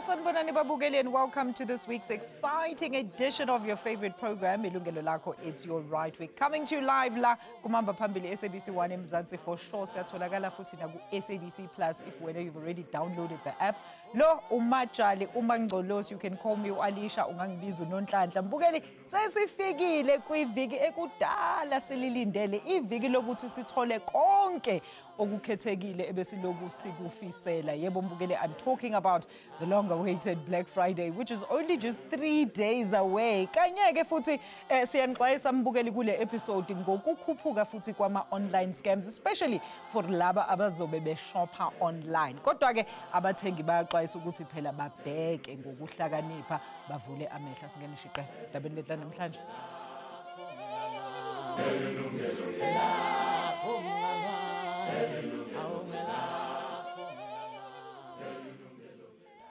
Sanibonani babukeli, and welcome to this week's exciting edition of your favorite program, Yilungelo Lakho. It's your right. We're coming to you live la kumamba phambili SABC 1 eMzansi for sure. Siyatholakala futhi na ku SABC Plus if whether you've already downloaded the app. Lo umajali umangcolosi, you can call me uAlisha, ungangibiza uNonhlanhla. Mbukeli sesifikile kwiviki ekudala sililindele, iviki lokuthi sithole konke okukhethekile ebesiloku sikufisela. Yebo mbukeli, I'm talking about the long-awaited Black Friday, which is only just 3 days away. Kanyeke futhi siyanixwayisa mbukeli kule episode ngokukhuphuka futhi kwama-online scams, especially for laba abazobe beshopha online. Kodwa ke abathengi bayaxwayisa ukuthi phela babheke ngokuhlakanipha, bavule amehla. Singene shiqe ndabeni lethu namhlanje.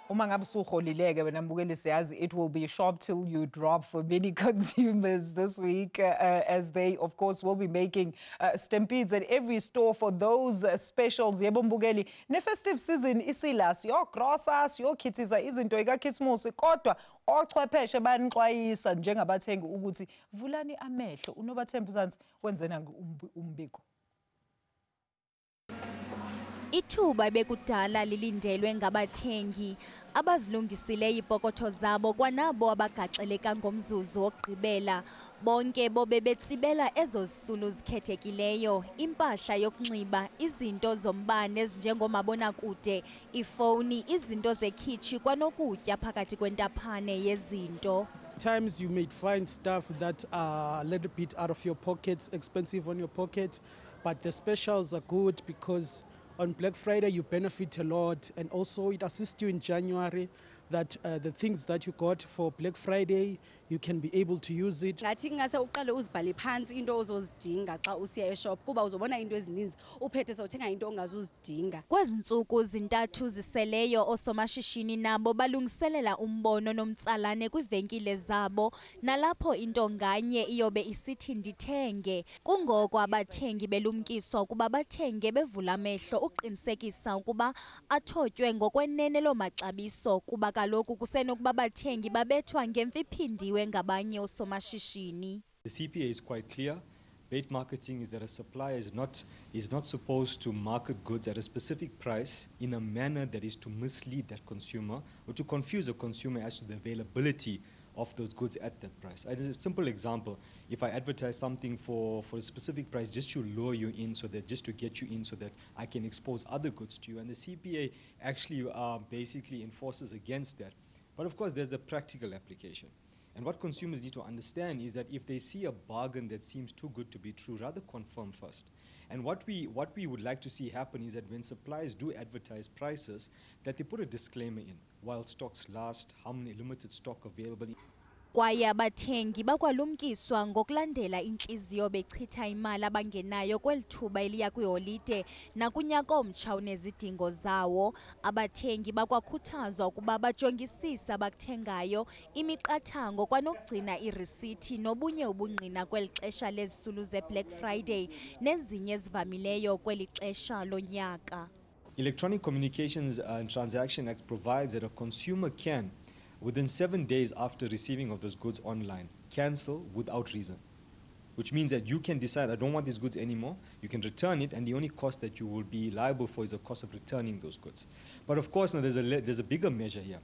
Uma ngabe usuholileke wena mbukeli, siyazi it will be shop till you drop for many consumers this week, as they of course will be making stampedes at every store for those specials. Yebo mbukeli, ne-festive season isila siyogrosa siyokhithiza izinto ikaKhisimusi, kodwa ochwepheshe banixwayisa njengabathengi ukuthi vulani amehlo. uNobathembu Mzansi wenzena umbiko. Ithuba bekudala lilindelwe ngabathengi abazilungisile izipokotho zabo kwanabo abagaxeleka ngomzuzu wokugqibela. Bonke bobe betsibela ezo zisulu zikhethekileyo, impahla yokunxiba, izinto zombane ezinjengomabonakude, ifoni, izinto zekhitshi kwanokutya phakathi kwentaphane yezinto. Times you may find stuff that are a little bit out of your pockets, expensive on your pocket, but the specials are good because on Black Friday you benefit a lot, and also it assists you in January that the things that you got for Black Friday, you can be able to use it. Ngathi ngase uqale uzibhale phansi into ozozidinga xa usiya eshop kuba uzobona into ezininzi uphethe sothenga into ongazuzidinga. Kwezi ntsuku zintathu ziseleyo osomashishini nabo balungiselela umbono nomtsalane kwivenkile zabo, nalapho into nganye iyobe isithi ndithenge. Kungoko abathengi belumkiswa ukuba bathenge bevula amehlo uqinisekisa ukuba athotywe ngokwenene lo maxabiso, kuba kaloku kusenokuba abathengi babethwa ngemfiphindiwe ngabanye osomashishini. The CPA is quite clear. Bait marketing is that a supplier is not supposed to market goods at a specific price in a manner that is to mislead that consumer or to confuse a consumer as to the availability of those goods at that price. As a simple example, if I advertise something for a specific price just to lure you in, just to get you in so that I can expose other goods to you, and the CPA actually basically enforces against that. But of course there's a practical application. And what consumers need to understand is that if they see a bargain that seems too good to be true, rather confirm first. And what we would like to see happen is that when suppliers do advertise prices, that they put a disclaimer in, while stocks last, how many limited stock available. Kwaye abathengi bakwalumkiswa ngokulandela inhliziyo bechitha imali abangenayo kwelithuba eliya kwiholide nakunyaka omtsha unezidingo zawo. Abathengi bakwakhuthazwa ukuba bajongisise abakuthengayo, imiqathango kwanokugcina irisithi nobunye ubungqina kweli xesha lezisulu zeBlack Friday nezinye ezivamileyo kweli xesha lonyaka. Electronic Communications and Transaction Act provides that a consumer can, within 7 days after receiving of those goods online, cancel without reason. Which means that you can decide, I don't want these goods anymore, you can return it, and the only cost that you will be liable for is the cost of returning those goods. But of course, now there's a bigger measure here.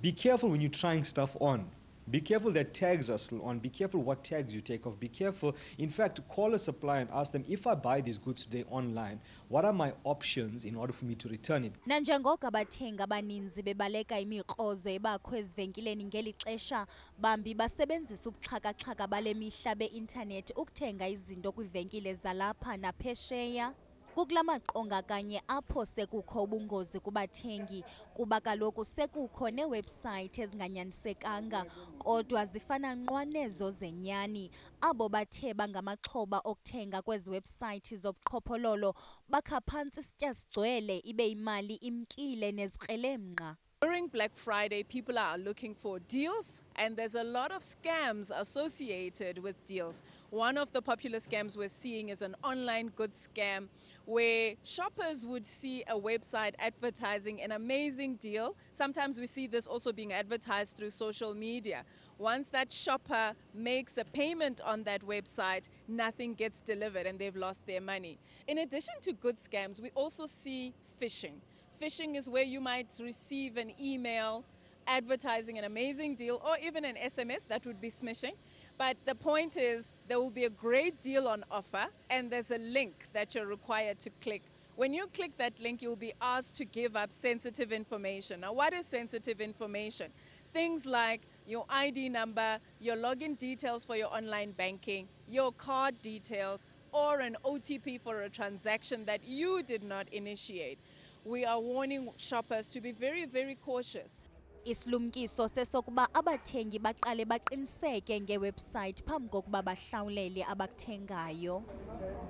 Be careful when you're trying stuff on. Be careful that tags are still on. Be careful what tags you take off. Be careful. In fact, call a supplier and ask them, if I buy these goods today online, what are my options in order for me to return it? Nanjengoko abathengi abaninzi bebaleka imikrozo ebakho ezivenkileni ngeli xesha, bambi basebenzisa ubuxhaka-xhaka bale mihla be-internet ukuthenga izinto kwivenkile zalapha naphesheya. Kukula maqonga kanye apho sekukho ubungozi kubathengi, kuba kaloku sekukho neewebhusayithi ezinganyanisekanga kodwa zifana nqwa nezo zenyani. Abo bathe bangamaxhoba okuthenga kwezi webhusayithi zobuqhophololo bakha phantsi isitya sigcwele ibe imali imkile nezikrelemnqa. During Black Friday, people are looking for deals, and there's a lot of scams associated with deals. One of the popular scams we're seeing is an online goods scam where shoppers would see a website advertising an amazing deal. Sometimes we see this also being advertised through social media. Once that shopper makes a payment on that website, nothing gets delivered and they've lost their money. In addition to good scams, we also see phishing. Phishing is where you might receive an email advertising an amazing deal, or even an SMS that would be smishing. But the point is, there will be a great deal on offer, and there's a link that you're required to click. When you click that link, you'll be asked to give up sensitive information. Now, what is sensitive information? Things like your ID number, your login details for your online banking, your card details, or an OTP for a transaction that you did not initiate. We are warning shoppers to be very, very cautious. Isilumkiso sesokuba abathengi baqale baqiniseke ngewebsite phambi kokuba bahlawulele abakuthengayo.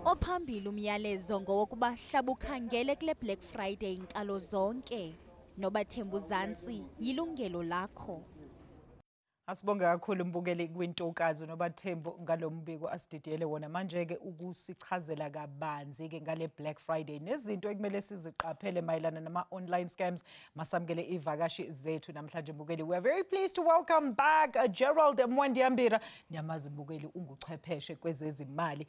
Ophambili umyalezo ngowokuba hlaba ukhangele kule Black Friday inkalo zonke. Nobathembu Zansi, Yilungelo Lakho. Asibonge kakhulu mbukeli kwintokazi nobathembu ngalombiko asididiyele wona manje-ke ukusichazela kabanzi-ke ngale Black Friday nezinto ekumele siziqaphele mayelana nama-online scams. Masamukele ivakashi zethu namhlanje mbukeli. We are very pleased to welcome back Gerald Mwandiambira. Niyamazi mbukeli unguchwepheshe kwezezimali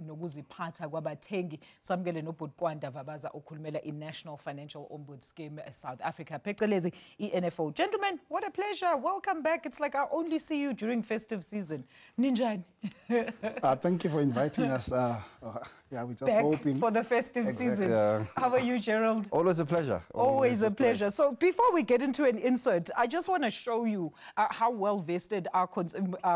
nokuziphatha kwabathengi. Samukele noBud Kwanda Vabaza okhulumela i-National Financial Ombud Scheme South Africa phecelezi i-NFO. Gentlemen, what a pleasure. Welcome back. It's like I only see you during festive season. Ninjani. Thank you for inviting us. Yeah, we're just back hoping for the festive season. How are you, Gerald? Always a pleasure. Always a pleasure. So before we get into an insert, I just want to show you how well vested our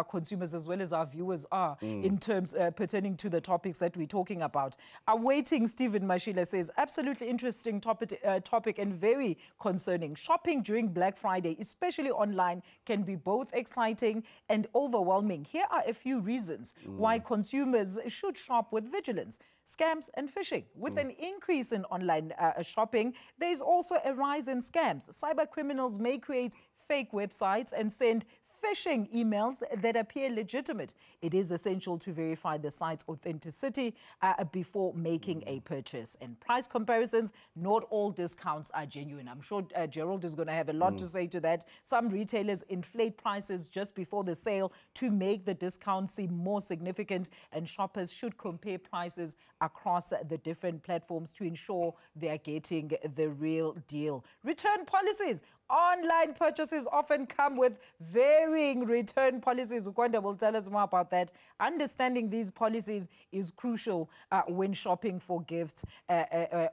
consumers as well as our viewers are in terms pertaining to the topics that we're talking about. Awaiting Stephen Mashila says, absolutely interesting topic and very concerning. Shopping during Black Friday, especially online, can be both exciting and overwhelming. Here are a few reasons why consumers should shop with vigilance. Scams and phishing. With an increase in online shopping, there's also a rise in scams. Cyber criminals may create fake websites and send phishing emails that appear legitimate. It is essential to verify the site's authenticity before making a purchase. And price comparisons, not all discounts are genuine. I'm sure Gerald is going to have a lot to say to that. Some retailers inflate prices just before the sale to make the discount seem more significant, and shoppers should compare prices across the different platforms to ensure they are getting the real deal. Return policies. Online purchases often come with varying return policies. Kwanda will tell us more about that. Understanding these policies is crucial when shopping for gifts,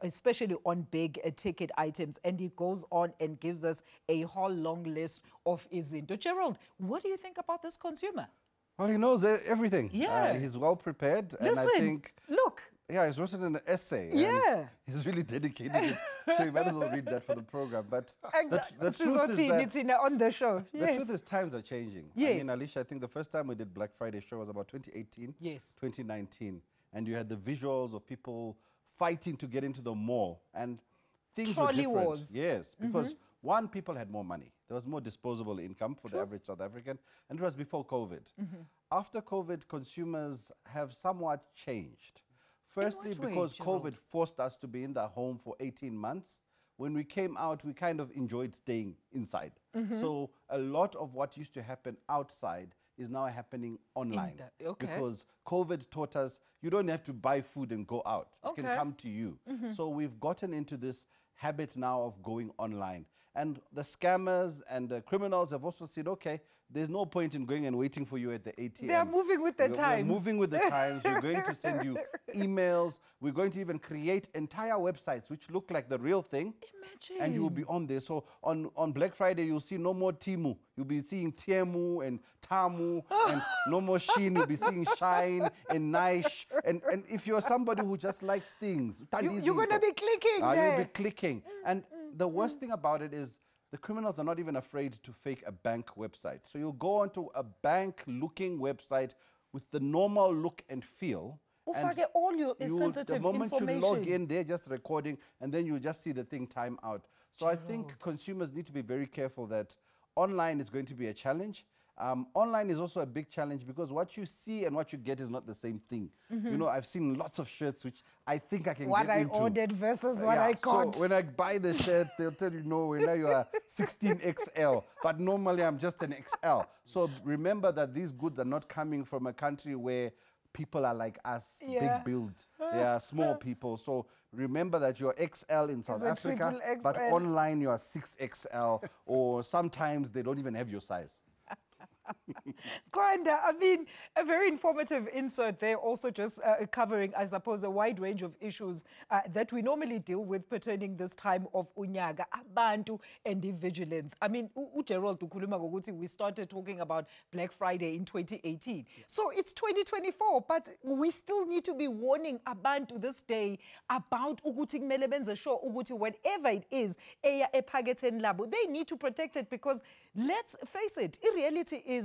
especially on big ticket items. And it goes on and gives us a whole long list of Izindaba. Gerald, what do you think about this consumer? Well, he knows everything. Yeah. He's well prepared. Listen, and I think, look. Yeah, he's written an essay. Yeah. And he's really dedicated it. So you might as well read that for the program. But exactly. the truth is that on the show. The truth is times are changing. Yes. I mean, Alicia, I think the first time we did Black Friday show was about 2018, yes, 2019. And you had the visuals of people fighting to get into the mall. And things Trolley were different. wars. Yes, because one, people had more money. There was more disposable income for the average South African. And it was before COVID. After COVID, consumers have somewhat changed. Firstly, because COVID forced us to be in the home for 18 months. When we came out, we kind of enjoyed staying inside. So a lot of what used to happen outside is now happening online. Because COVID taught us you don't have to buy food and go out. It can come to you. So we've gotten into this habit now of going online. And the scammers and the criminals have also said, okay, there's no point in going and waiting for you at the ATM. They are moving with the times. We're moving with the times. We're going to send you emails. We're going to even create entire websites which look like the real thing. Imagine. And you will be on there. So on Black Friday, you'll see no more Timu. You'll be seeing Tiemu and Tamu and no more Shein. You'll be seeing Shine and Nice. And if you're somebody who just likes things, you're going to be clicking there. You'll be clicking. And the worst thing about it is the criminals are not even afraid to fake a bank website. So you'll go onto a bank-looking website with the normal look and feel, Ufake all your sensitive the moment information. you log in, they're just recording, and then you just see the thing time out. So I think consumers need to be very careful that online is going to be a challenge. Online is also a big challenge because what you see and what you get is not the same thing. You know, I've seen lots of shirts which I think I can what get I into. ordered versus what I got. So when I buy the shirt, they'll tell you, no, now you are 16XL, but normally I'm just an XL. So remember that these goods are not coming from a country where people are like us, big build. They are small people. So remember that you're XL in South Africa, but online you're 6XL, or sometimes they don't even have your size. Kwanda, I mean, a very informative insert there, also just covering, I suppose, a wide range of issues that we normally deal with pertaining this time of Unyaga, Abantu and the vigilance. I mean, Gerald, we started talking about Black Friday in 2018. So it's 2024, but we still need to be warning Abantu this day about Uguti Melebenza show, Uguti, whatever it is, Eya Epageten Labo. They need to protect it because, let's face it, in reality is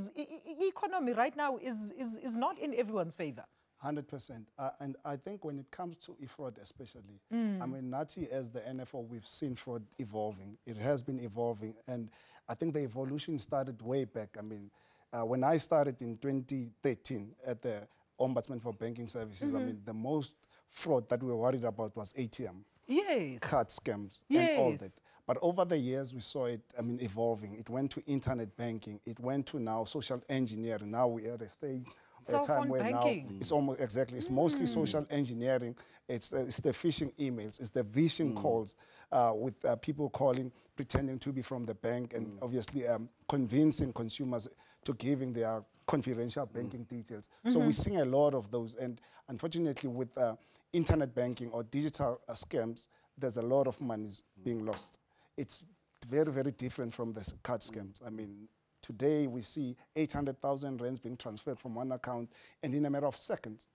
economy right now is not in everyone's favor. 100%. And I think when it comes to fraud especially, I mean, Nati as the NFO, we've seen fraud evolving. It has been evolving. And I think the evolution started way back. I mean, when I started in 2013 at the Ombudsman for Banking Services, I mean, the most fraud that we were worried about was ATM. Yes. Card scams and all that. But over the years, we saw it, I mean, evolving. It went to internet banking. It went to now social engineering. Now we're at a stage, a time where banking. Now it's almost, exactly, it's mostly social engineering. It's the phishing emails. It's the phishing calls with people calling, pretending to be from the bank, and obviously convincing consumers to giving their confidential banking details. So we're seeing a lot of those. And unfortunately, with internet banking or digital scams, there's a lot of money being lost. It's very, very different from the card scams. I mean, today we see 800,000 rands being transferred from one account, and in a matter of seconds,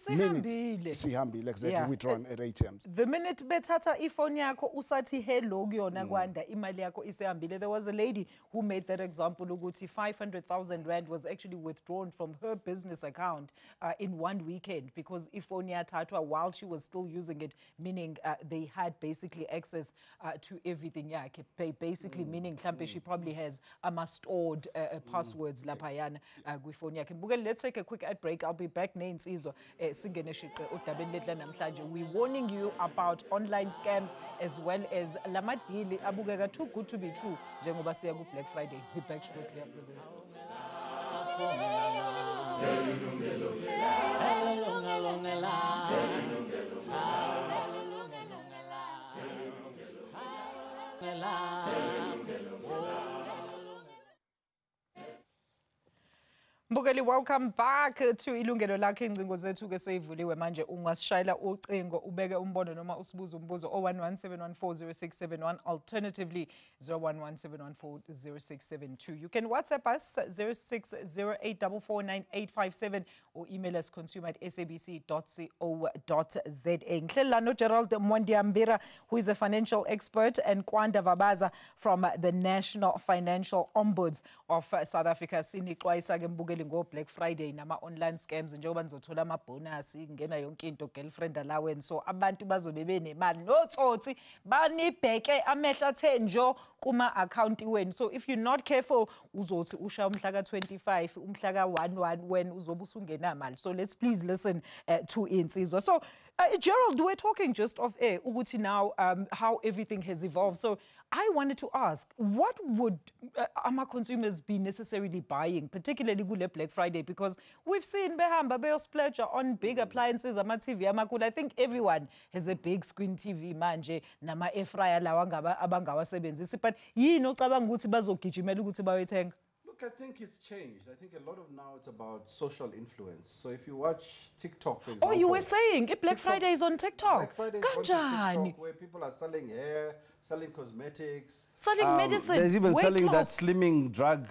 minutes, exactly, withdrawn at ATMs. The minute betata ifoni yakho usathi hello kuyona Kwanda imali yakho isehambile. There was a lady who made that example ukuthi 500,000 rand was actually withdrawn from her business account in one weekend because ifoni yathathwa while she was still using it, meaning they had basically access to everything yakhe. Basically meaning she probably has stored passwords laphayana kwifoni yakhe. Let's take a quick ad break. I'll be back next season. We're warning you about online scams as well as lamadili abukeka too good to be true. Njengoba siya ku Black Friday. Be back shortly after this. Mbukeli, welcome back to Yilungelo Lakho. Ingcingo zethu ke seyivuliwe manje. Ungasishayela ucingo ubeke umbono noma usibuze umbuzo 011-714-0671, alternatively 011-714-0672. You can WhatsApp us 0608449857 or email us consumer@sabc.co.za. Ngihlela no Gerald Mwandiambira, who is a financial expert, and Kwanda Vabaza from the National Financial Ombuds of South Africa. Sinixwayisa ke mbukeli ngo Black Friday nama online scams njengoba nizothola ama bonus ingena yonke into, girlfriend allowance. So abantu bazobe benemali notsotsi banibheke amehla athe njo kuma account wenu. So if you're not careful uzothi usha umhla ka 25 umhla ka 11 when uzobe usungena mali. So let's please listen to insizwa. So Gerald, we're talking just off air ukuthi now how everything has evolved. So I wanted to ask, what would our consumers be necessarily buying, particularly kule Black Friday? Because we've seen behamba splurge on big appliances, ama TV amakulu. I think everyone has a big screen TV manje, nama air fryer lawa abangawasebenzisi. But yini ocabanga ukuthi bazogijimela ukuthi bayothenga? Look, I think it's changed. I think a lot of now it's about social influence. So if you watch TikTok, for example. Oh, you were saying Black Friday is on TikTok. Black Friday is on TikTok, where people are selling hair, selling cosmetics, selling medicine. There's even selling that slimming drug,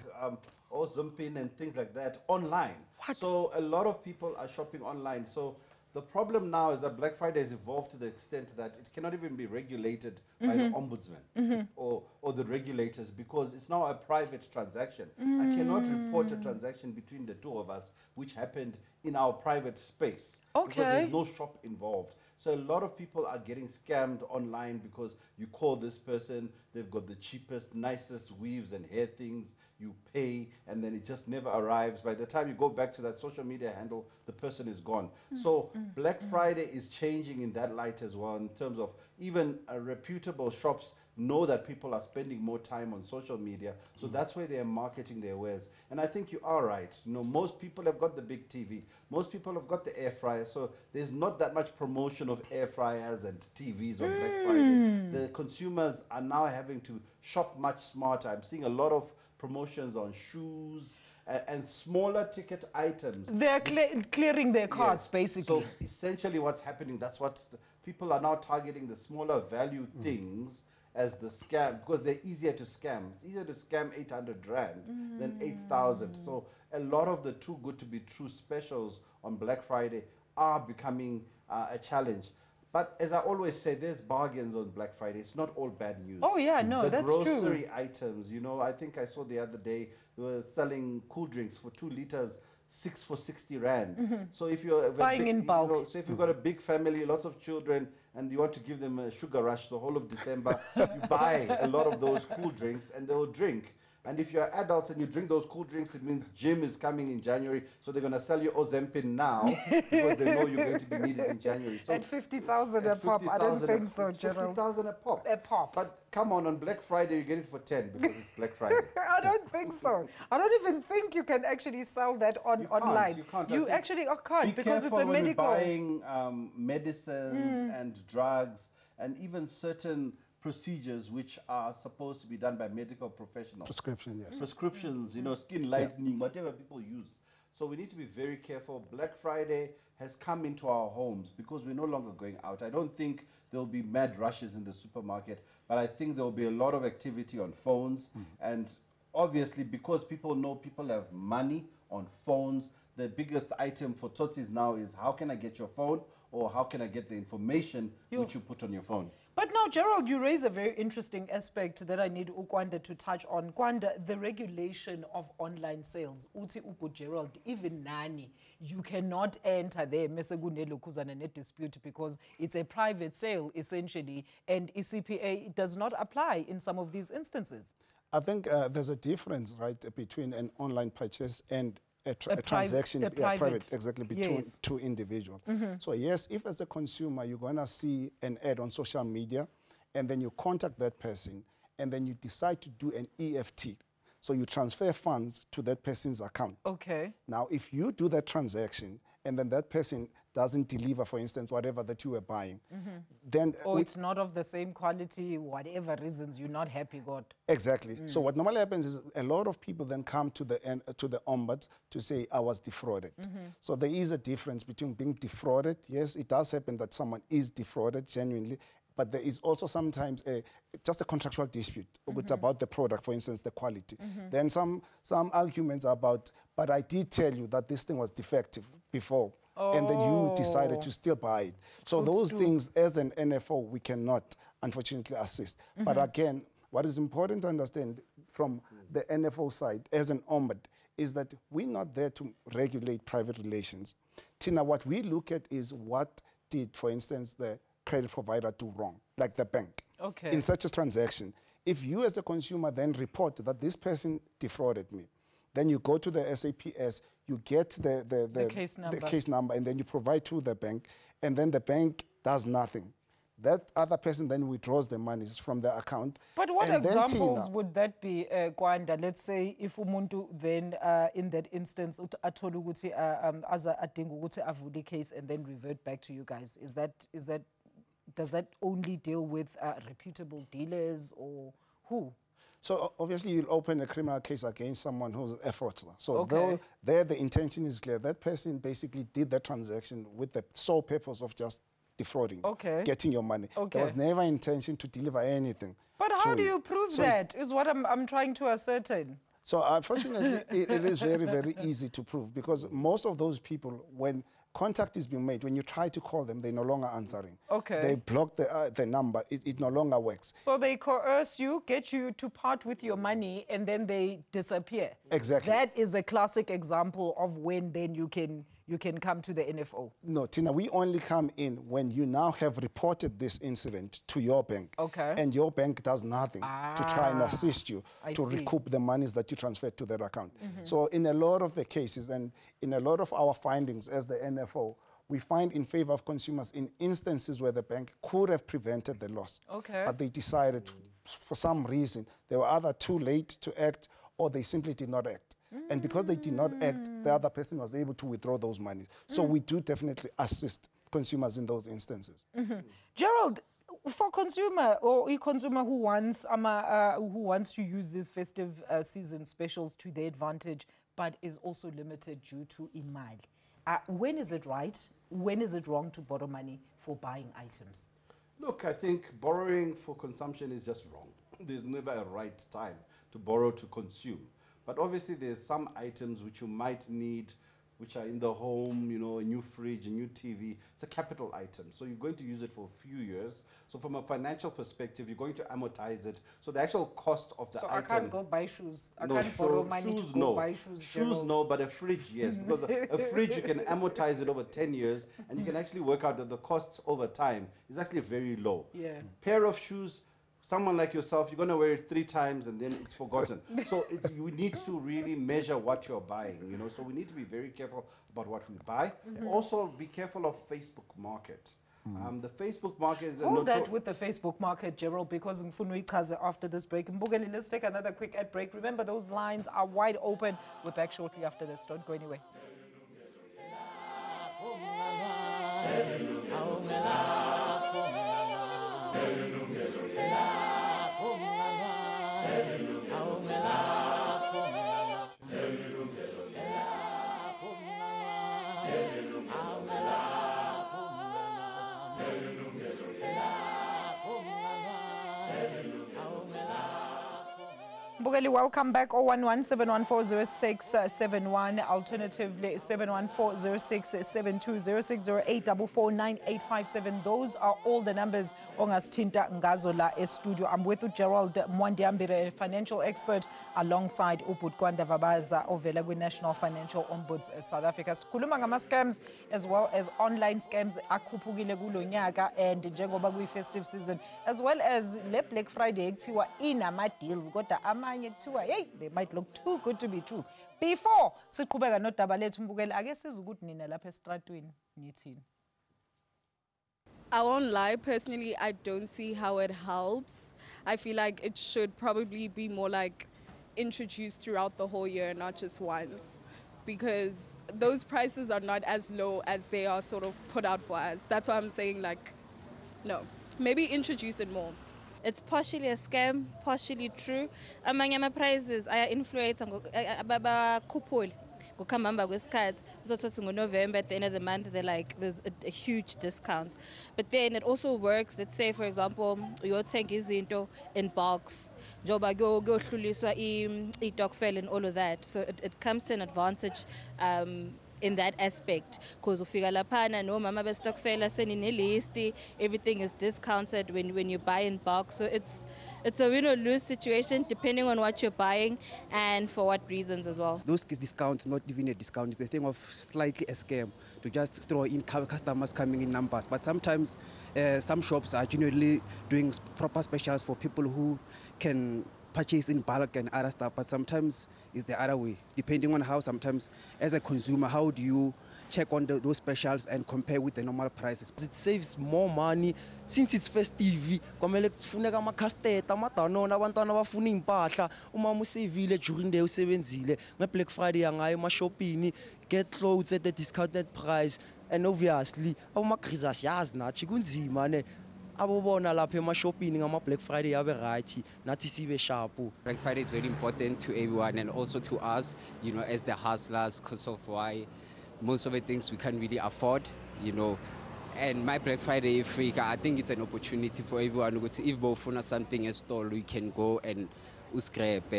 Ozempin and things like that online. What? So a lot of people are shopping online. So The problem now is that Black Friday has evolved to the extent that it cannot even be regulated by the ombudsman or the regulators, because it's now a private transaction. I cannot report a transaction between the two of us which happened in our private space, because there's no shop involved. So a lot of people are getting scammed online because you call this person, they've got the cheapest, nicest weaves and hair things, you pay, and then it just never arrives. By the time you go back to that social media handle, the person is gone. So Black Friday is changing in that light as well, in terms of even reputable shops know that people are spending more time on social media, so that's where they are marketing their wares. And I think you are right. You know, most people have got the big TV, most people have got the air fryer, so there's not that much promotion of air fryers and TVs on Black Friday. The consumers are now having to shop much smarter. I'm seeing a lot of promotions on shoes and smaller ticket items. They're clearing their carts, basically. So essentially what's happening, that's what people are now targeting, the smaller value things as the scam, because they're easier to scam. It's easier to scam 800 Rand than 8,000. So a lot of the too good to be true specials on Black Friday are becoming a challenge. But as I always say, there's bargains on Black Friday. It's not all bad news. Oh yeah, no, that's true. The grocery items, you know, I think I saw the other day, they were selling cool drinks for 2 liters, 6 for 60 Rand. So if you're buying in bulk, you know, so if you've got a big family, lots of children, and you want to give them a sugar rush the whole of December, you buy a lot of those cool drinks and they'll drink. And if you're adults and you drink those cool drinks, it means gym is coming in January. So they're going to sell you Ozempic now because they know you're going to be needed in January. So at 50,000 a pop, I don't think so, Gerald. 50,000 a pop. A pop. But come on Black Friday, you get it for 10 because it's Black Friday. I don't think so. I don't even think you can actually sell that online. You can't. You actually can't, because it's a medical. When buying medicines and drugs and even certain procedures which are supposed to be done by medical professionals. Prescription, yes. Prescriptions, you know, skin lightening, whatever people use. So we need to be very careful. Black Friday has come into our homes because we're no longer going out. I don't think there'll be mad rushes in the supermarket, but I think there'll be a lot of activity on phones. And obviously, because people know people have money on phones, the biggest item for Totsis now is how can I get your phone, or how can I get the information which you put on your phone. But now, Gerald, you raise a very interesting aspect that I need Kwanda to touch on. Kwanda, the regulation of online sales. Uti upo Gerald, even nani, you cannot enter there mesegune dispute because it's a private sale, essentially, and ECPA does not apply in some of these instances. I think there's a difference, right, between an online purchase and a transaction, private, exactly, between two individuals. So yes, if as a consumer you're going to see an ad on social media and then you contact that person and then you decide to do an EFT, so you transfer funds to that person's account. Okay. Now, if you do that transaction and then that person doesn't deliver, for instance, whatever that you were buying, then... Or it's not of the same quality, whatever reasons you're not happy, God. Exactly. So what normally happens is a lot of people then come to the Ombud to say, I was defrauded. So there is a difference between being defrauded. Yes, it does happen that someone is defrauded genuinely, but there is also sometimes just a contractual dispute about the product, for instance, the quality. Then some arguments about, but I did tell you that this thing was defective before, and then you decided to still buy it. So those things, as an NFO, we cannot, unfortunately, assist. But again, what is important to understand from the NFO side, as an Ombud, is that we're not there to regulate private relations. Tina, what we look at is what did, for instance, the credit provider do wrong, like the bank. Okay. In such a transaction, if you as a consumer then report that this person defrauded me, then you go to the SAPS, you get the case number, and then you provide to the bank, and then the bank does nothing. That other person then withdraws the money from the account. But what examples would that be, Kwanda? Let's say if umuntu then, in that instance, atolu ukuthi aza adinga ukuthi avule case and then revert back to you guys. Does that only deal with reputable dealers, or who? So obviously you'll open a criminal case against someone who's a fraudster. So there the intention is clear. That person basically did that transaction with the sole purpose of just defrauding, getting your money. There was never intention to deliver anything. But how do you prove that, is what I'm trying to ascertain. So unfortunately, it is very, very easy to prove, because most of those people, when contact is being made. When you try to call them, they're no longer answering. Okay. They block the number. It no longer works. So they coerce you, get you to part with your money, and then they disappear. Exactly. That is a classic example of when then you can come to the NFO. No, Tina, we only come in when you now have reported this incident to your bank. Okay. And your bank does nothing to try and assist you to recoup the monies that you transferred to that account. So in a lot of the cases and in a lot of our findings as the NFO, we find in favor of consumers in instances where the bank could have prevented the loss. Okay. But they decided, for some reason, they were either too late to act or they simply did not act. And because they did not act, the other person was able to withdraw those monies. So we do definitely assist consumers in those instances. Gerald, for consumer or a consumer who wants to use these festive season specials to their advantage, but is also limited due to imali, when is it right? When is it wrong to borrow money for buying items? Look, I think borrowing for consumption is just wrong. There's never a right time to borrow to consume. But obviously there's some items which you might need, which are in the home, you know, a new fridge, a new TV. It's a capital item. So you're going to use it for a few years. So from a financial perspective, you're going to amortize it. So the actual cost of the item... So I can't go buy shoes. I can't borrow money to go buy shoes. Shoes, no, but a fridge, yes. Because a fridge, you can amortize it over 10 years, and you can actually work out that the cost over time is actually very low. Yeah. Pair of shoes, someone like yourself, you're going to wear it 3 times and then it's forgotten. So you need to really measure what you're buying, you know. So we need to be very careful about what we buy. Also, be careful of Facebook market. The Facebook market is... Hold that with the Facebook market, Gerald, because after this break. Mbugeli, let's take another quick ad break. Remember, those lines are wide open. We're back shortly after this. Don't go anywhere. Mbugeli, welcome back. 011-714-0671, alternatively 714-0672-0608-449-857. Those are all the numbers ongasithinta ngazo la studio. I'm with Gerald Mwandiambira, a financial expert, alongside Ombud Kwanda Vabaza ovela National Financial Ombuds South Africa. Sikhuluma ngama-scams as well as online scams akhuphukile kulo nyaka, and njengoba kuyi-festive season as well as le Black Friday ekuthiwa inama-deals kodwa hey, they might look too good to be true. Before siqhubeka nodaba lethu Mbukeli, ake sizwe ukuthi nina lapha estradweni nithini. I won't lie, personally, I don't see how it helps. I feel like it should probably be more like introduced throughout the whole year, not just once, because those prices are not as low as they are sort of put out for us. That's why I'm saying, like, no, maybe introduce it more. It's partially a scam, partially true. Among my prices, I influence couple. So November, at the end of the month, they're like, there's a huge discount. But then it also works. Let's say, for example, your tank is into in bulks. Joba go dog fell and all of that. So it comes to an advantage in that aspect. Because no mama be stock fella sending a list, everything is discounted when you buy in bulk. So it's a win or lose situation depending on what you're buying and for what reasons as well. Those discounts, not even a discount, it's the thing of slightly a scam to just throw in customers coming in numbers. But sometimes some shops are generally doing proper specials for people who can purchase in bulk and other stuff, but sometimes it's the other way, depending on how sometimes as a consumer, how do you check on those specials and compare with the normal prices. It saves more money since it's festive. Kwamele kufuneka ama-custard, amadanona, abantwana bafuna impahla. Uma usevile during the usebenzile, nge-Black Friday angayo ema-shopping, get clothes at a discounted price, and obviously abomagriza siyazi nathi kunzima ne. Abobona lapha ema-shopping ngama-Black Friday abe right, nathi sibe sharp. Black Friday is very important to everyone and also to us, you know, as the hustlers, because of why most of the things we can't really afford, you know. And my Black Friday freak, I think it's an opportunity for everyone. If both want something in store, we can go and uscrape,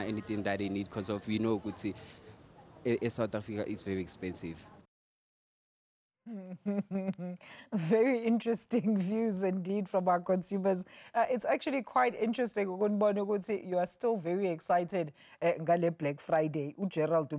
anything that they need, because of, you know, in South Africa, it's very expensive. Very interesting views indeed from our consumers. It's actually quite interesting. You are still very excited ngale Black Friday. Gerald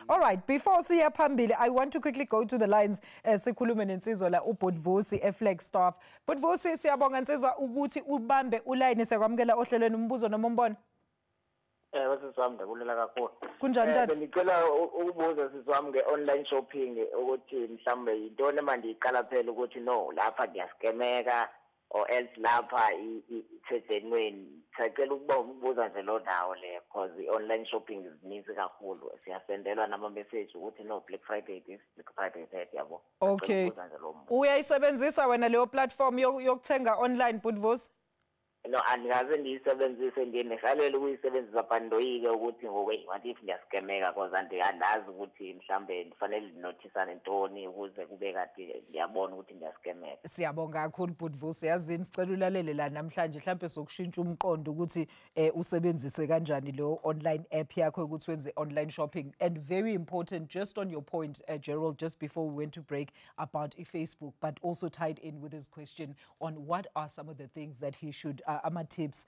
All right, before siya phambili, I want to quickly go to the lines. Sikhulume nensizwa la uBoyd Vusi eFlex staff. But Vusi siyabonga nsizwa ukuthi ubambe uline sekwamukela ohlelweni umbuzo noma umbona. Siswami ndabulela kakhulu. Kunjani tata? Bengicela ukubuza siswami nge-online shopping ukuthi mhlambe yintoni manje iqala phela ukuthi no lapha ngiyaskemeka or else lapha isejenweni. Sicela ukubuza nje lo ndawo le because i-online shopping zininzi kakhulu. Siyasendelwa nama-message ukuthi no Black Friday this, Black Friday that yabo. Okay. Uyayisebenzisa wena leyo platform yokuthenga online Budvos? No, andikaze ndiyisebenzise nginehalele ukuyisebenzisa pandoyike ukuthi ngowe what if ngiyaskemeka because andiyazi ukuthi mhlambe ndifanele ndinothisane ntoni ukuze kube kade ngiyabona ukuthi ngiyaskemeka. Siyabonga kakhulu Budvusi, yazini sicela ulalele la namhlanje mhlambe sokushintsha umqondo ukuthi usebenzise kanjani lo online app yakho ukuthi wenze online shopping. And very important, just on your point Gerald, just before we went to break, about Facebook, but also tied in with his question on what are some of the things that he should tips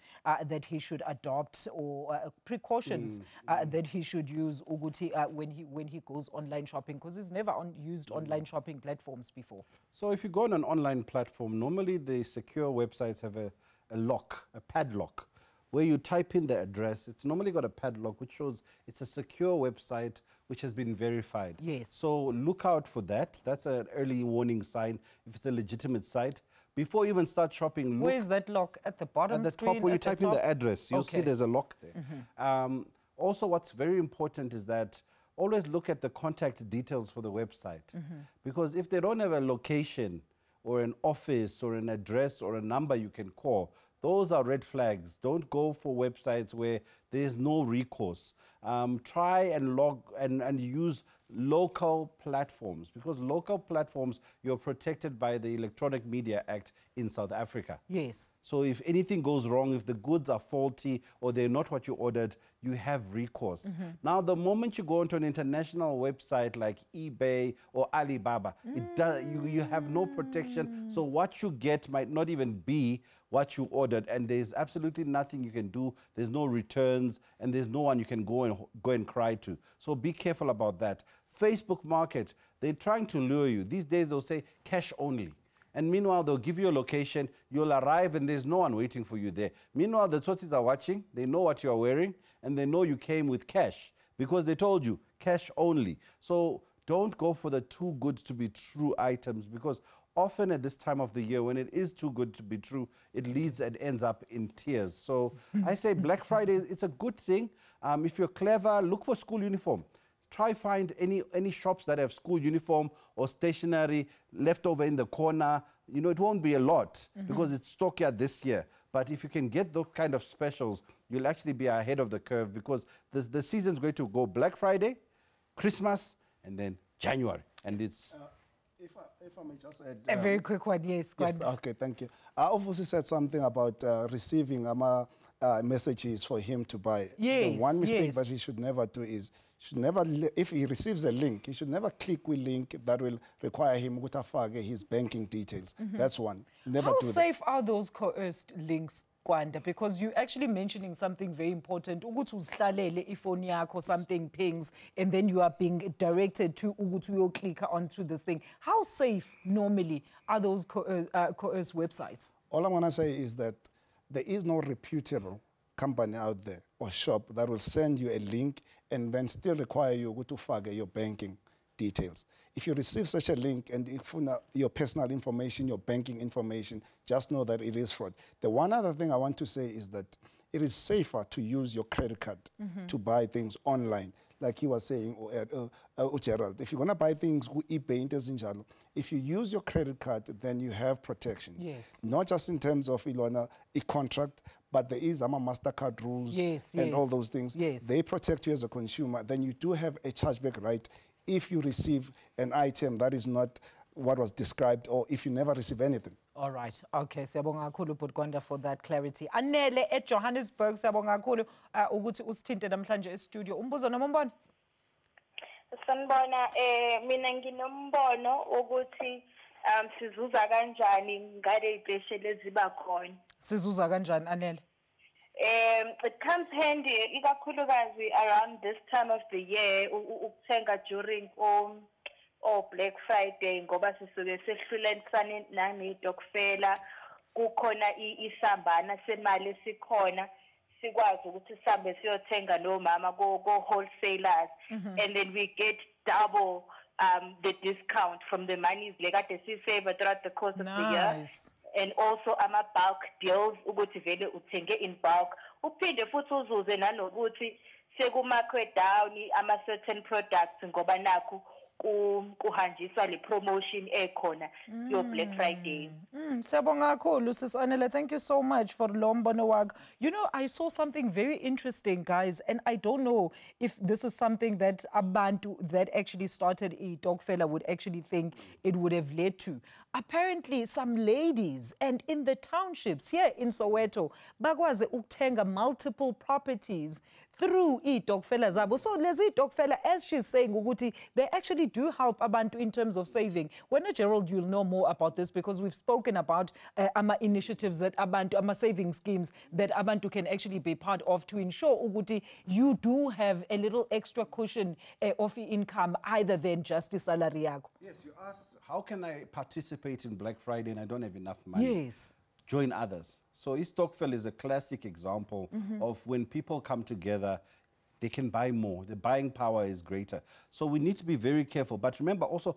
that he should adopt, or precautions that he should use Uguti when he goes online shopping, because he's never used online shopping platforms before. So if you go on an online platform, normally the secure websites have a lock, a padlock, where you type in the address. It's normally got a padlock which shows it's a secure website which has been verified. Yes. So look out for that. That's an early warning sign if it's a legitimate site. Before you even start shopping, look. Where is that lock? At the bottom At the screen, top, when you type in the address, you'll see there's a lock there. Also, what's very important is that always look at the contact details for the website. Because if they don't have a location or an office or an address or a number you can call, those are red flags. Don't go for websites where there's no recourse. Try and log and use local platforms, because local platforms, you're protected by the Electronic Media Act in South Africa. Yes. So if anything goes wrong, if the goods are faulty or they're not what you ordered, you have recourse. Now, the moment you go into an international website like eBay or Alibaba, you have no protection. So what you get might not even be what you ordered, and there's absolutely nothing you can do. There's no returns, and there's no one you can go and cry to. So be careful about that. Facebook Market, they're trying to lure you. These days they'll say cash only. And meanwhile, they'll give you a location, you'll arrive and there's no one waiting for you there. Meanwhile, the Tsotsis are watching, they know what you're wearing, and they know you came with cash because they told you cash only. So don't go for the too good to be true items, because often at this time of the year, when it is too good to be true, it leads and ends up in tears. So I say Black Friday, it's a good thing. If you're clever, look for school uniform. Try find any shops that have school uniform or stationery left over in the corner. You know, it won't be a lot because it's stockier this year. But if you can get those kind of specials, you'll actually be ahead of the curve, because the season's going to go Black Friday, Christmas, and then January. And it's... If I may just add... a very quick one, yes. Yes, okay, thank you. I obviously said something about receiving messages for him to buy. Yes, the one mistake that he should never do is, if he receives a link, he should never click with a link that will require him to fag his banking details. That's one. Never do that. How safe are those coerced links, Kwanda? Because you're actually mentioning something very important. Ukuthi uzihlalele ifoni yakho, something pings, and then you are being directed to ukuthi click onto this thing. How safe normally are those coerced websites? All I'm going to say is that there is no reputable company out there or shop that will send you a link and then still require you to flag your banking details. If you receive such a link and if your personal information, your banking information, just know that it is fraud. The one other thing I want to say is that it is safer to use your credit card to buy things online. Like he was saying, Gerald, if you're going to buy things with eBay, if you use your credit card, then you have protection. Yes. Not just in terms of a contract, but there is MasterCard rules and all those things. Yes. They protect you as a consumer. Then you do have a chargeback right if you receive an item that is not what was described, or if you never receive anything. All right. Okay. Siyabonga kakhulu Kwanda for that clarity. Anele eJohannesburg siyabonga kakhulu ukuthi usithinte namhlanje e-studio. Umbuzo noma umbono? Sanibona mina nginombono ukuthi sizuza kanjani ngale ibheshe leziba khona. Sizuza kanjani Anele? It comes handy ikakhulukazi around this time of the year ukuthenga during Black Friday ngoba sisuke sehlulenisane nanedokfela kukhona isambana semali esikhona sikwazi ukuthi sihambe siyothenga nomama go wholesalers and then we get double the discount from the monies lekade sisave throughout the course of the year. And also bulk deals ukuthi vele uthenge in bulk uphinde futhi uzuze nanokuthi sekumakwe down certain products ngoba nakho kuhanjiswa le promotion ekhona yo Black Friday. Siyabonga kakhulu Sis Anele, thank you so much for lo mbono wakho. You know, I saw something very interesting, guys, and I don't know if this is something that abantu that actually started a dogfella would actually think it would have led to. Apparently, some ladies and in the townships here in Soweto, bakwazi ukuthenga multiple properties through dogfella zabo. So lezi dogfella, as she's saying, ukuthi they actually do help abantu in terms of saving. When Gerald, you'll know more about this because we've spoken about initiatives that abantu, saving schemes that abantu can actually be part of to ensure ukuthi you do have a little extra cushion of income either than just the salary yakho. Yes, you asked, how can I participate in Black Friday and I don't have enough money? Yes. Join others. So Stokvel is a classic example of when people come together, they can buy more. The buying power is greater. So we need to be very careful. But remember also,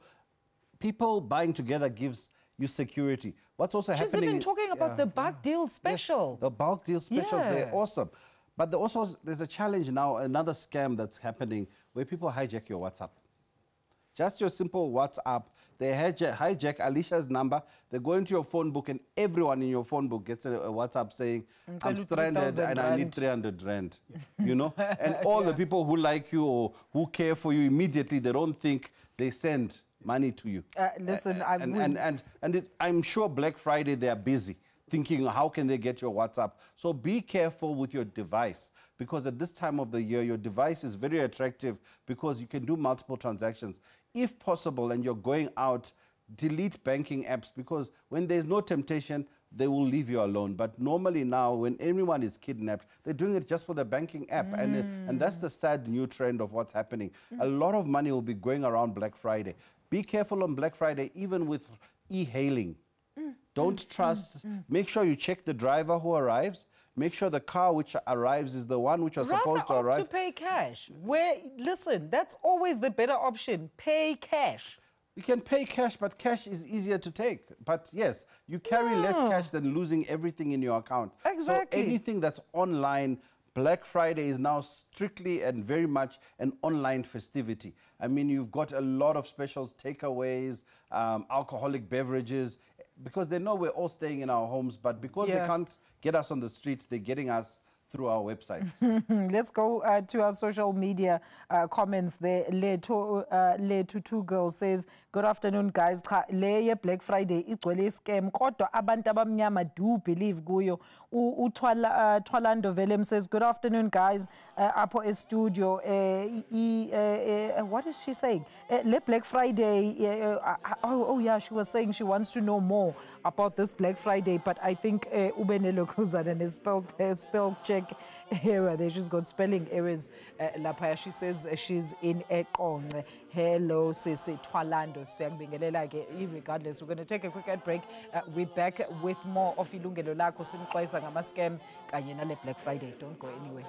people buying together gives you security. What's also happening... She's even talking about the bulk deal special. Yes, the bulk deal specials, they're awesome. But there's a challenge now, another scam that's happening where people hijack your WhatsApp. Just your simple WhatsApp. They hijack Alicia's number. They go into your phone book and everyone in your phone book gets a WhatsApp saying, I'm stranded and I need 300 rand. You know? And all the people who like you or who care for you, immediately they don't think they send money to you. Listen, I'm sure Black Friday they are busy thinking, how can they get your WhatsApp? So be careful with your device because at this time of the year, your device is very attractive because you can do multiple transactions. If possible, and you're going out, delete banking apps because when there's no temptation, they will leave you alone. But normally now, when anyone is kidnapped, they're doing it just for the banking app. And that's the sad new trend of what's happening. A lot of money will be going around Black Friday. Be careful on Black Friday, even with e-hailing. Don't trust. Make sure you check the driver who arrives. Make sure the car which arrives is the one which was supposed to arrive. To pay cash. Listen, that's always the better option. Pay cash. You can pay cash, but cash is easier to take. But yes, you carry less cash than losing everything in your account. Exactly. So anything that's online, Black Friday is now strictly and very much an online festivity. I mean, you've got a lot of specials, takeaways, alcoholic beverages, because they know we're all staying in our homes, but because they can't get us on the street, they're getting us through our websites. Let's go to our social media comments there. Le Tutu Girl says, good afternoon, guys. Le Black Friday, igcwele scam. Kodwa abantu abamnyama do believe kuyo. Twalando Velem says, good afternoon, guys. Apo studio. What is she saying? Le Black Friday. Yeah, she was saying she wants to know more about this Black Friday, but I think Ubenelo Kuzana has spelled check error there. She's got spelling errors. Lapaya, she says she's in Ekonge. Hello, Sisi Twalando. Regardless, we're going to take a quick ad break. We're back with more of Yilungelo Lakho sinixwayisa ngama scams kanye nale Black Friday. Don't go anywhere.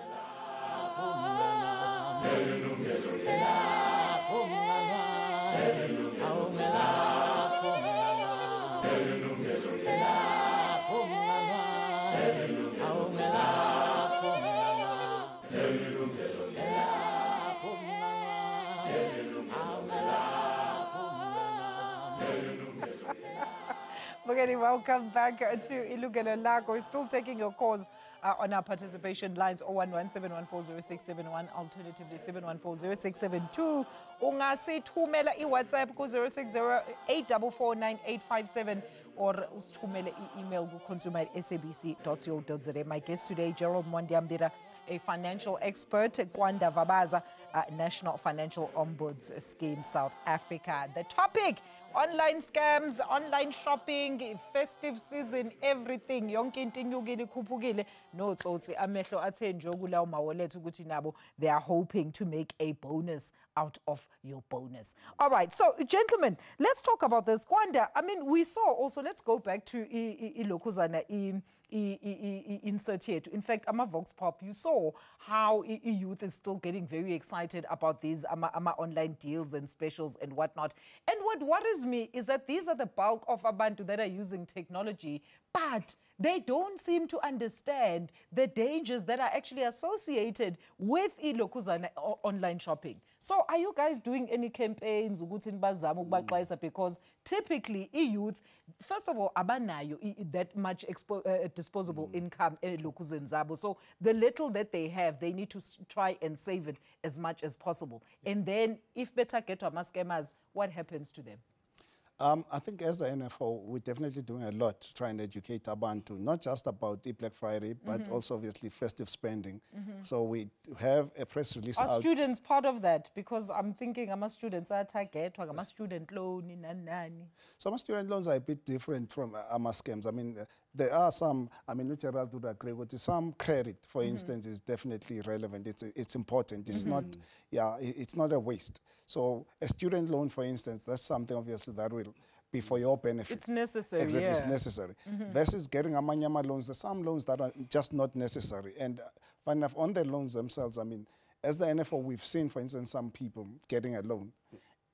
Okay, welcome back to Yilungelo Lakho. We're still taking your calls on our participation lines 011-714-0671, alternatively 714-0672. Ungasithumela iWhatsApp ku 060-844-9857 or usithumele email ku consumer@sabc.co.za. My guest today, Gerald Mwandiambira, a financial expert, Kwanda Vabaza, National Financial Ombuds Scheme, South Africa. The topic, online scams, online shopping, festive season, everything. Yonke into inyukile ikhuphukile. No tsotsi amehlo athe njoku lawo mawallet ukuthi nabo they are hoping to make a bonus out of your bonus. All right, so gentlemen, let's talk about this. Kwanda, I mean, we saw also, let's go back to Ilokhuzana insert here. In fact, Vox Pop, you saw how youth is still getting very excited about these online deals and specials and whatnot. And what worries me is that these are the bulk of Abantu that are using technology, but they don't seem to understand the dangers that are actually associated with Ilokhuzana online shopping. So are you guys doing any campaigns because typically youth, first of all, abanayo that much disposable income zabo. So the little that they have, they need to try and save it as much as possible. And then if better get to scammers, what happens to them? I think as the NFO, we're definitely doing a lot to try and educate Abantu, not just about the Black Friday, but also obviously festive spending. So we have a press release Are out. students part of that? Because I'm thinking I'm a student, I'm a student loan. Some student loans are a bit different from scams. I mean, there are some, I mean, Gerald would agree with some credit, for instance, is definitely relevant. It's important. It's not, it's not a waste. So a student loan, for instance, that's something obviously that will be for your benefit. It's necessary. Exactly, it's necessary. Versus getting amanyama loans, there's some loans that are just not necessary. And fine enough, on the loans themselves, I mean, as the NFO, we've seen, for instance, some people getting a loan,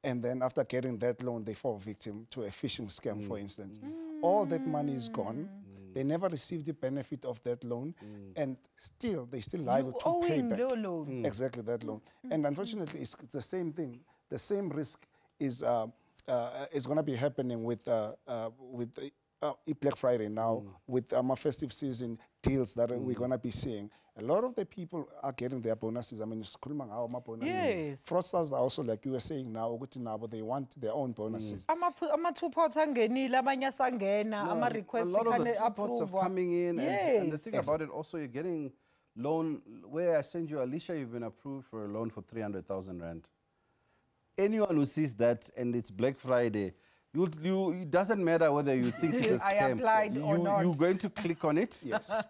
and then after getting that loan, they fall victim to a phishing scam, for instance. All that money is gone. They never received the benefit of that loan, and still, they're still liable to pay back. Loan. Exactly, that loan. And unfortunately, it's the same thing. The same risk is going to be happening with Black Friday now, with festive season deals that we're going to be seeing. A lot of the people are getting their bonuses. I mean, bonuses. Yes. Fraudsters are also, like you were saying now, they want their own bonuses. A lot of the two-parts are coming in, yes. and the thing about it also, you're getting loan, where I send you, Alicia, you've been approved for a loan for 300,000 Rand. Anyone who sees that and it's Black Friday, it doesn't matter whether you think it's a scam. I applied or not. You're going to click on it,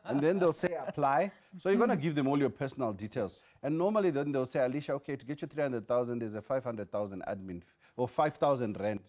and then they'll say apply. So you're going to give them all your personal details. And normally then they'll say, Alicia, okay, to get you 300,000, there's a 500,000 admin, or 5,000 Rand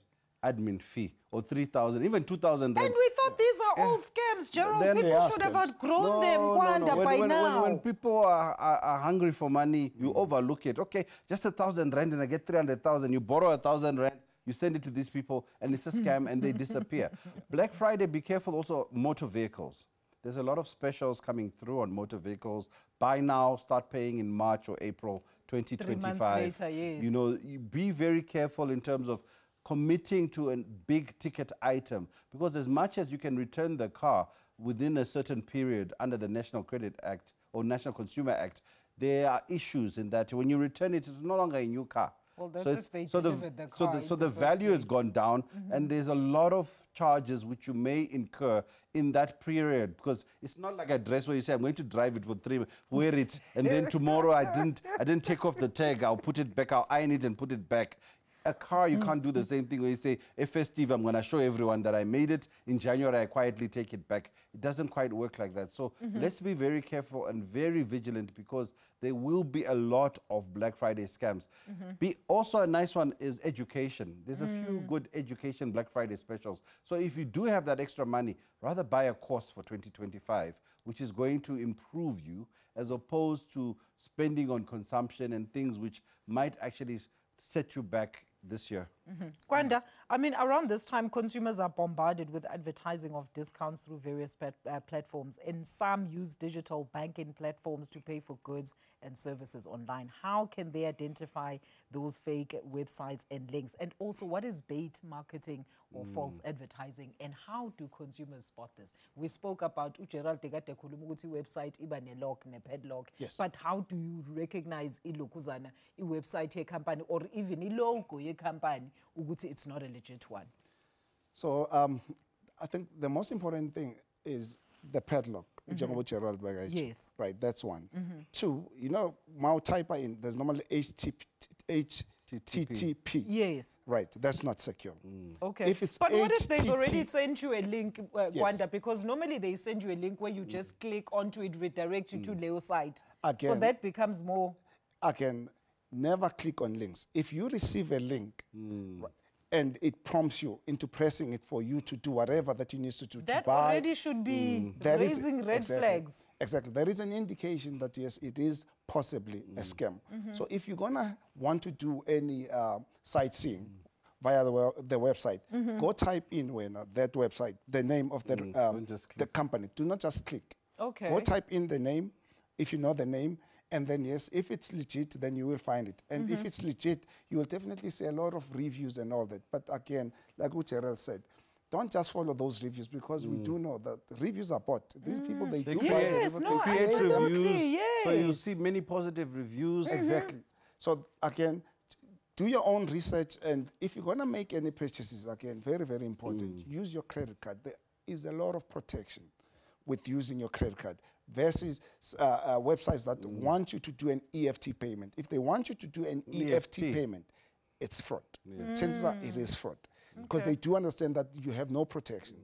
admin fee, or 3,000, even 2,000 Rand. And we thought these are all scams, Gerald. People should have outgrown them, Kwanda, by now. When people are hungry for money, you overlook it. Okay, just 1,000 Rand and I get 300,000. You borrow 1,000 Rand, you send it to these people, and it's a scam, and they disappear. Black Friday, be careful also motor vehicles. There's a lot of specials coming through on motor vehicles. Buy now, start paying in March or April 2025. 3 months later, yes. You know, be very careful in terms of committing to a big ticket item, because as much as you can return the car within a certain period under the National Credit Act or National Consumer Act, there are issues in that when you return it, it's no longer a new car. Well, that's so the value has gone down, and there's a lot of charges which you may incur in that period, because it's not like a dress where you say, I'm going to drive it for 3 months, wear it, and then tomorrow I didn't take off the tag, I'll put it back, I'll iron it and put it back. A car, you can't do the same thing where you say, a festive, I'm going to show everyone that I made it. In January, I quietly take it back. It doesn't quite work like that. So let's be very careful and very vigilant, because there will be a lot of Black Friday scams. Also a nice one is education. There's a few good education Black Friday specials. So if you do have that extra money, rather buy a course for 2025, which is going to improve you, as opposed to spending on consumption and things which might actually set you back this year. Kwanda, I mean, around this time, consumers are bombarded with advertising of discounts through various platforms, and some use digital banking platforms to pay for goods and services online. How can they identify those fake websites and links? And also, what is bait marketing or false advertising, and how do consumers spot this? We spoke about Gerald website, iba ne lock, ne padlock. Yes. But how do you recognize ilokuzana, a website, a company, or even a logo, a company? It's not a legit one. So I think the most important thing is the padlock. Gerald Yes. Right, that's one. Two, you know, now type in, there's normally HTTP. Yes. Right, that's not secure. Okay. If it's but what if they've already HTTP sent you a link, Yes. Kwanda? Because normally they send you a link where you just click onto it, redirects you to Leo site. So Again. that becomes more... Again, never click on links. If you receive a link and it prompts you into pressing it for you to do whatever that you need to do That to buy, already should be that is- raising red exactly, flags. Exactly. There is an indication that, yes, it is possibly a scam. So if you're going to want to do any sightseeing via the website, go type in that website, the name of the company. Do not just click. Okay. Go type in the name, if you know the name, and then, yes, if it's legit, then you will find it. And if it's legit, you will definitely see a lot of reviews and all that. But again, like what Gerald said, don't just follow those reviews, because we do know that reviews are bought. These people, they do buy Yes, them. no, They create absolutely, reviews, so you yes. see many positive reviews. Exactly. So again, do your own research, and if you're going to make any purchases, again, very, very important, use your credit card. There is a lot of protection with using your credit card versus websites that want you to do an EFT payment. If they want you to do an EFT payment, it's fraud. Chances are it is fraud, because they do understand that you have no protection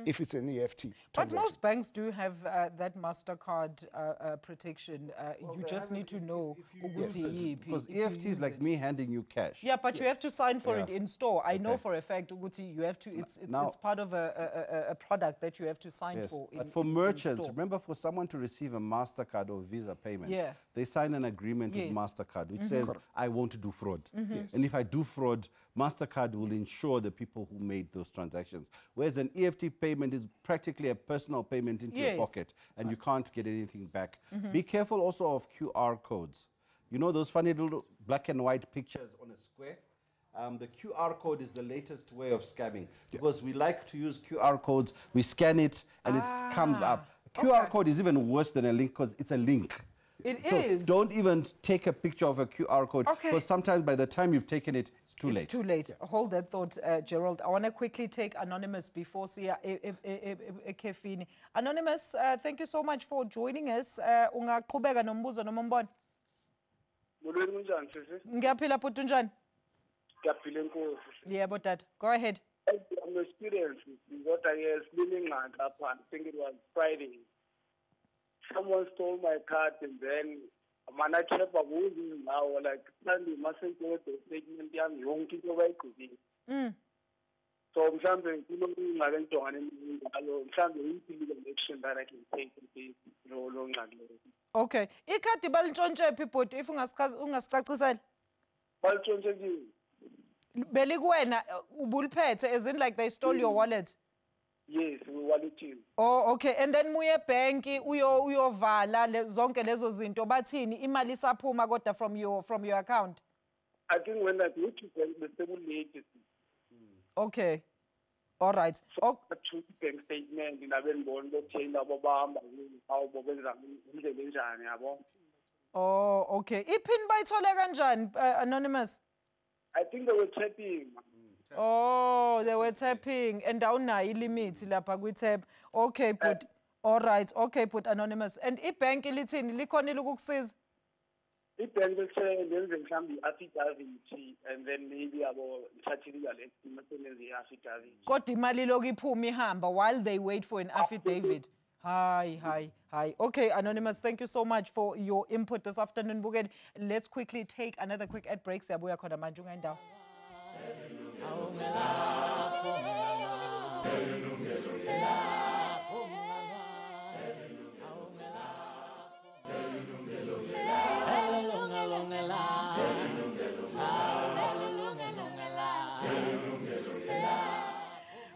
if it's an EFT But transaction. most banks do have that MasterCard protection. You just need to know. Because EFT is like me handing you cash. Yeah, but you have to sign for Yeah. it in store. I know Okay. for a fact, Uguti, you have to. It's Now- part of a product that you have to sign Yes, for. but for merchants, remember, for someone to receive a MasterCard or Visa payment, Yeah. they sign an agreement with Yes. MasterCard which says, I won't do fraud. Yes. And if I do fraud, MasterCard will insure the people who made those transactions. Whereas an EFT payment is practically a personal payment into your Yes. pocket, and you can't get anything back. Be careful also of QR codes. You know those funny little black and white pictures on a square? The QR code is the latest way of scamming, because we like to use QR codes. We scan it and it comes up. QR code is even worse than a link, because it's a link. It So is. don't even take a picture of a QR code, Okay. because sometimes by the time you've taken it, it's too late. It's too late. Hold that thought, Gerald. I want to quickly take Anonymous before Sia Kefini. Anonymous, thank you so much for joining us. Ungaqhubeka nombuzo noma umbono? Molweni kunjani sisi? Ngiyaphila bhuti unjani? Ngiyaphila enkosi. Yebo dad. Go ahead. I'm experienced kodwa ke siline ingxaki lapha. I think it was Friday. Someone stole my card, and then mana chepa kuzi now, like manje mase the statement yami yonke into bayigqibile. So mhlambe kunokungake ngidongane njalo, mhlambe yiphi action that I can take to be lo ngxaki lo. Okay. Ikhadi balintshontshe phi bhuti if ungasicacisela? Balintshontshe kini. Belikuwena ubuliphethe, as in like they stole your wallet? Yes, we walletini. Oh, okay. And then muye banki uyovala zonke lezo zinto bathini imali isaphuma kodwa from your account? I think when I go to the stable late. Okay. All right. So bank statement inabe ngibona ukuthi labo bahamba how bobenza indlela enjani yabo. Oh, okay. Ipin bayithole kanjani, Anonymous? I think they were tapping. Oh, they were tapping and awunayo limit lapha kwi-tap. Okay, but all right. Okay, but Anonymous. And ibhank lithini likhonile ukukusiza? Ibhank lithe lenze mhlambi i-affidavit, and then maybe abo thathe legal action masenze i-affidavit. Kodwa imali lokhu iphuma ihamba while they wait for an affidavit. Hi. Okay, Anonymous, thank you so much for your input this afternoon. Bukeni, let's quickly take another quick ad break. Siyabuya khona manje ungayendawo.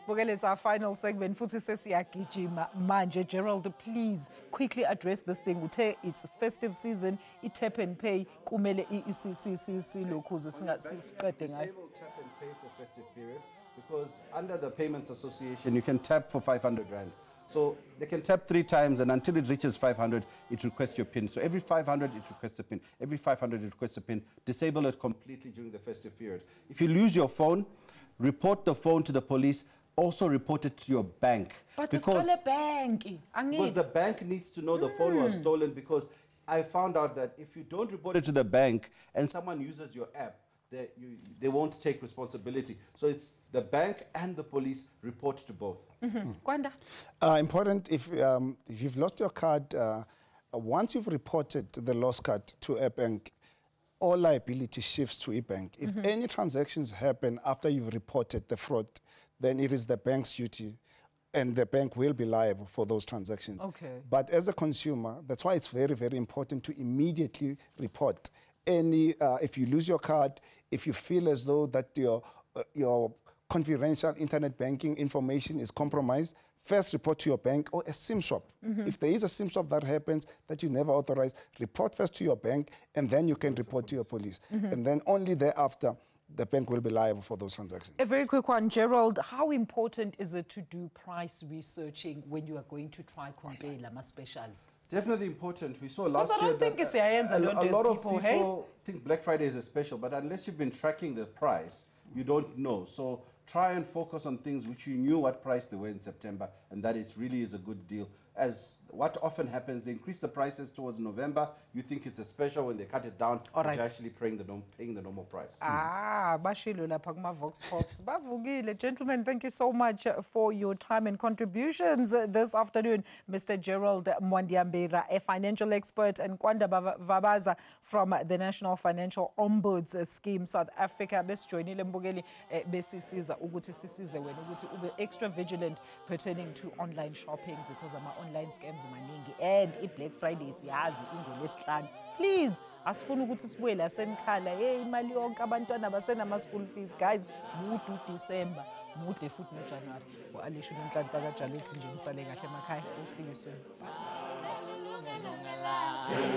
Bukele, it's our final segment. Futhi sesiyagijima manje. Gerald, please quickly address this thing. It's festive season. Tap and pay. Kumele silokhuze singatsiqede ngayo. Disable tap and pay for festive period because under the Payments Association you can tap for 500 rand. So they can tap 3 times, and until it reaches 500, it requests your PIN. So every 500, it requests a PIN. Every 500, it requests a PIN. Disable it completely during the festive period. If you lose your phone, report the phone to the police. Also report it to your bank. But it's called a bank. Because the bank needs to know the phone was stolen, because I found out that if you don't report it to the bank and someone uses your app, they won't take responsibility. So it's the bank and the police report to both. Kwanda? Important, if you've lost your card, once you've reported the lost card to a bank, all liability shifts to a bank. If any transactions happen after you've reported the fraud, then it is the bank's duty, and the bank will be liable for those transactions. Okay. But as a consumer, that's why it's very, very important to immediately report any, if you lose your card, if you feel as though that your confidential internet banking information is compromised, first report to your bank or a SIM shop. If there is a SIM shop that happens that you never authorized, report first to your bank, and then you can report to your police. And then only thereafter, the bank will be liable for those transactions. A very quick one, Gerald. How important is it to do price researching when you are going to try compare Lama specials? Definitely important. We saw last year I don't think it's a lot of people think Black Friday is a special, but unless you've been tracking the price, you don't know. So try and focus on things which you knew what price they were in September, and that it really is a good deal. As what often happens, they increase the prices towards November. You think it's a special. When they cut it down, you're actually paying the normal price. Bashilo lapha kuma Vox Pops. Bavugile. Gentlemen, thank you so much for your time and contributions this afternoon. Mr. Gerald Mwandiambira, a financial expert, and Kwanda Vabaza from the National Financial Ombuds Scheme South Africa. Besijoinile Mbukeli besisiza ukuthi sisize wena ukuthi ube extra vigilant pertaining to online shopping, because online scams maningi, and Black Friday siyazi ingolesihlanu. Please, asifuna ukuthi sibuye la senikhala, hey imali yonke abantwana basenama school fees. Guys, mude December, mude futhi January. Alisho nomhlanhla kaJalo uthi nje nisale kahle emakhaya. We'll see you soon. Yilungelo Lakho.